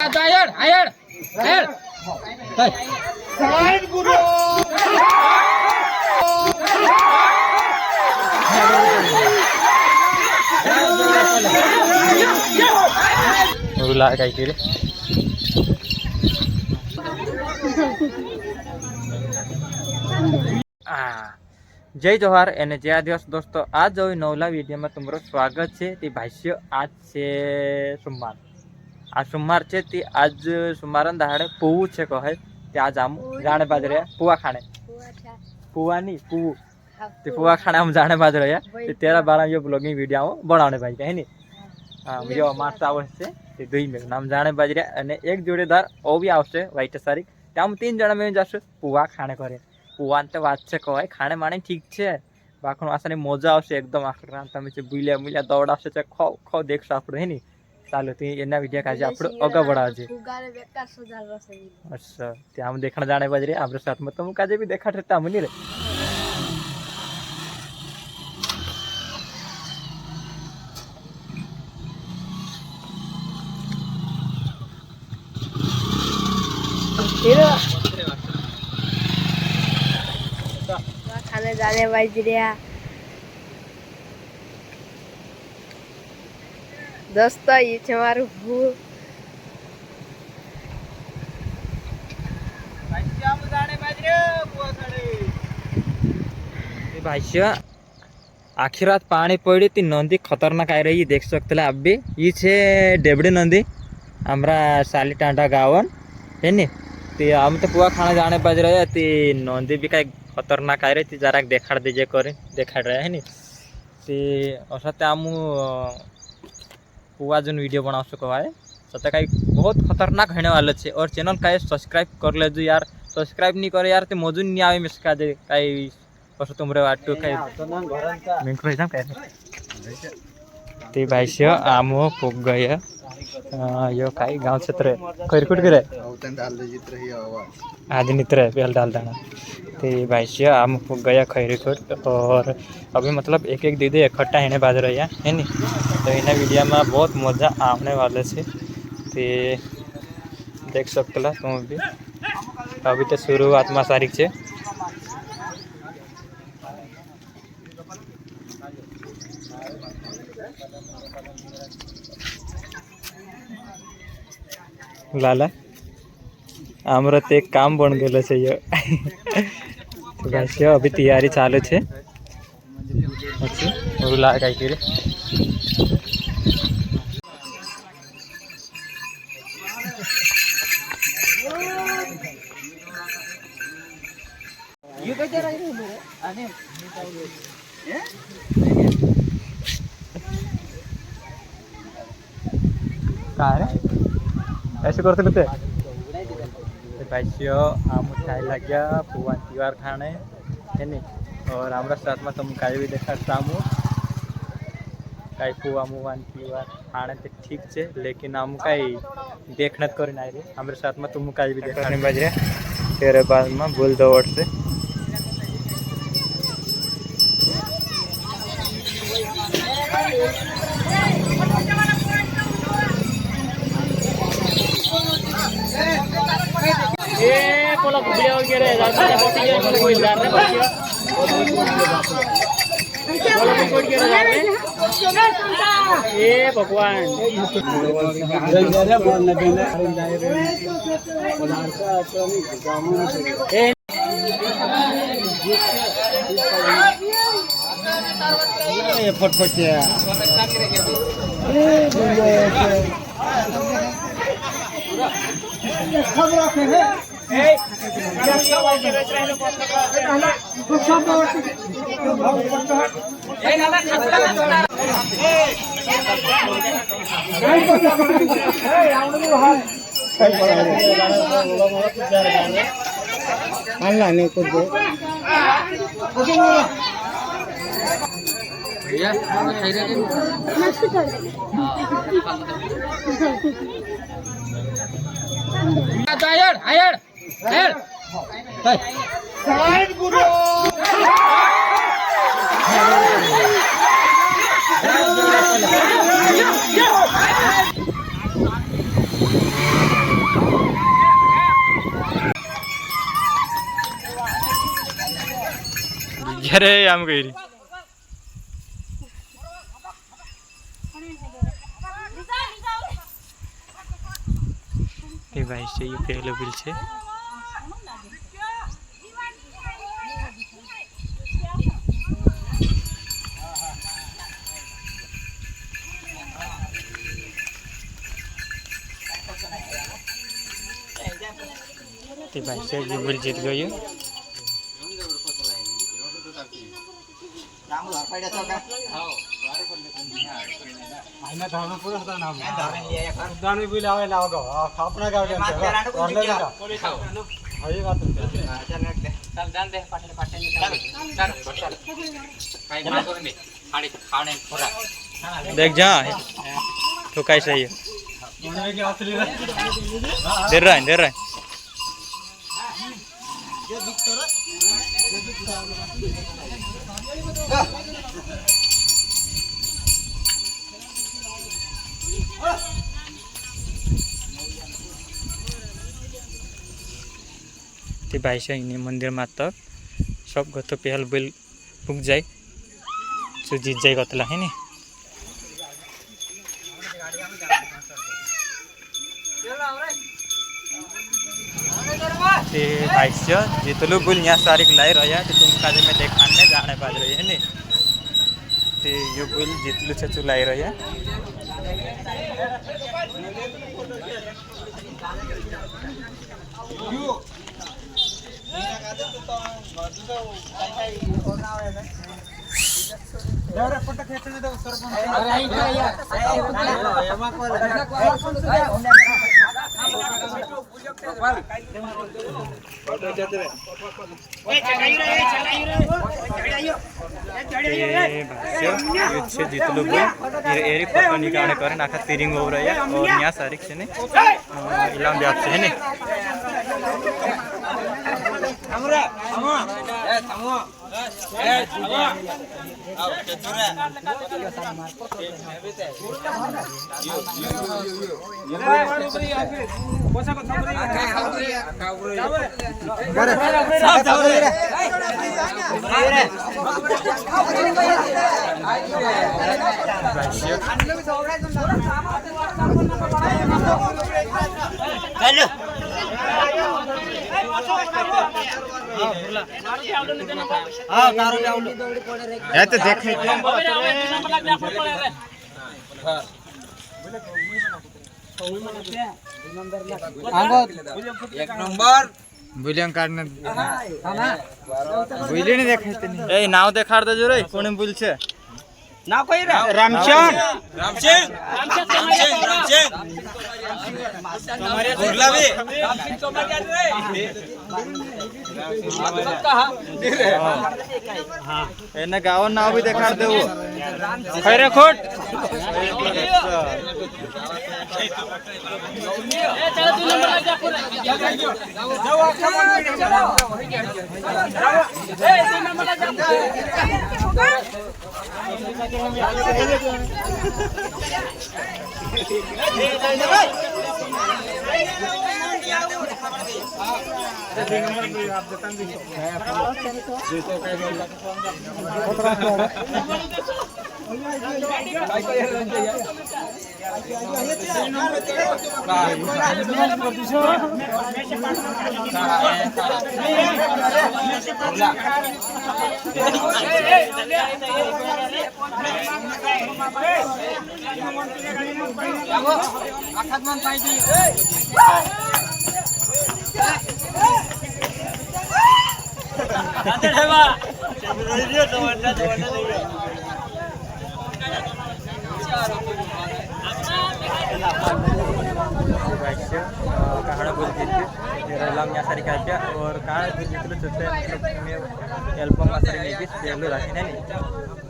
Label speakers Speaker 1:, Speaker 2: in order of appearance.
Speaker 1: Ayer, ayer, ayer. Side guru. Ulah kayak kiri. જય જોહાર અને જય આદિવાસ દોસ્તો, આજ જોઈ નવલા વિડીયોમાં તમારું સ્વાગત છે. તે ભાષ્ય આજ છે સોમવાર. આ સોમવાર છે તે આજ સોમવારના દહાડે પૂવું છે કહે તે આજ આમ જાણે બાજ રહ્યા પૂવા ખાણે પૂવા નહીં પૂવું તે પૂવા ખાણે આમ જાણે બાજ રહ્યા તે તેરા 12 બ્લોગિંગ વિડીયો બનાવને ભાઈ કહે નહીં. હા વિડીયો માર્ચ આવશે તે 2 મેં નામ જાણે બાજ રહ્યા અને એક જોડેદાર ઓ બી આવશે વાઈટ તારીખ ત્યાં 3 જણા મેં જશે પૂવા ખાણે કરે. પૂવાન તો વાત છે કહેવાય ખાણે માણે ઠીક છે બાકણ આસાની મજા આવશે એકદમ આખરા તમે જે બુલ્યા મુલ્યા દોડાવશે છે ખો ખો દેખશો આપણે હે ને. ચાલો તે એના વિડીયો કાજે આપણે અગા बढ़ाजे अच्छा ते हम देखना जाने बज रहे આપણે साथ में तुम काजे भी देखा रहता हम नहीं रे
Speaker 2: खाने जाने बज रहा दोस्तों. ये છે મારું ભૂ
Speaker 1: भाष्य आखी रात पानी पड़ी थी. नंदी खतरनाक आ रही देख सकते आप भी. ये छे डेबड़ी नंदी हमारा साली टांडा गावन है नी. ते हम तो पुआ खाना जाने बज रहे ती नंदी भी कई खतरनाक आ रही थी. जरा देखाड़ दीजिए करे देखाड़ रहे है नी. ते असा ते हम पुआ जो वीडियो बना सको है सत्य कई बहुत खतरनाक होने वाले छे. और चैनल का सब्सक्राइब कर लेजो यार. सब्सक्राइब नहीं करे यार ते मौजूद नहीं आवे मिसका दे कई कसं तुमरे वाटतो कई मिंक्रो एकदम कई ते भाष्य आमो पुग गया यो कई गांव क्षेत्र खरकुट करे आज नित्र बेल डाल दाना ते भाष्य आम पुग गया खैरीकोट. और अभी मतलब एक एक दीदी इकट्ठा हिने बाज रही है नी. तो इन्हें वीडियो में बहुत मजा आने वाले से ते देख सकते तुम भी. अभी तो शुरुआत में तारीख है. लाला आमरा ते काम बन गेलो छे ये तो अभी तैयारी चालू छे. अच्छा ला काई करे ये कच्चा रही है आने का रे ऐसे करते करते भाष्य आम खाए लग गया पुआ त्योहार खाने है नी. और हमारा साथ में तुम कहीं भी देखा सामू कई पुआ मुआन त्योहार खाने तो ठीक है लेकिन हम कहीं देखना कर ना रे. हमारे साथ में तुम कहीं भी देखा नहीं बज रहे तेरे बाद में बोल दो वर्ड से ये पोला बुढ़िया वगैरह रास्ते में पहुंच गए तो कोई डर नहीं बचिया पोला भी कोई के डर नहीं. ये भगवान ये फटफट अल्लाह ने कुछ दे भैया खाई रहे आयर आयर आयर साइड गुरु अरे आम गई भाई से ये पहले बिल से भाई से ये बिल जीत गई है देख जा तो कैसा ही है दे रहा है ते भाई से मंदिर में तक सब गत पहल बिल पुग जाए तो जीत जाए गतला है नी भाई से जितलू बिल यहाँ सारी लाई रहा तो तुम काजे में देखाने जाने पाज रही है नी ते यो बिल जितलू छचू लाई रहा जितलू एरी फोटो निकालने करे आखा तीरिंग हो रहा है और यहाँ सारी से इलाम व्याप से है नी
Speaker 3: एक नंबर
Speaker 1: बुलियन काढने बुली नहीं देखा ए नाव देखा दे जो रे कोण बुल छे
Speaker 3: ना कोई रामचंद हमारे गुरला भी
Speaker 1: एने गाव नाव भी देखा दे वो खैरे खोट कहाड़ा बोल दीजिए रैलाम यहाँ सारी क्या और कहाँ बोल दीजिए एल्बम सारी नहीं भी राखी नहीं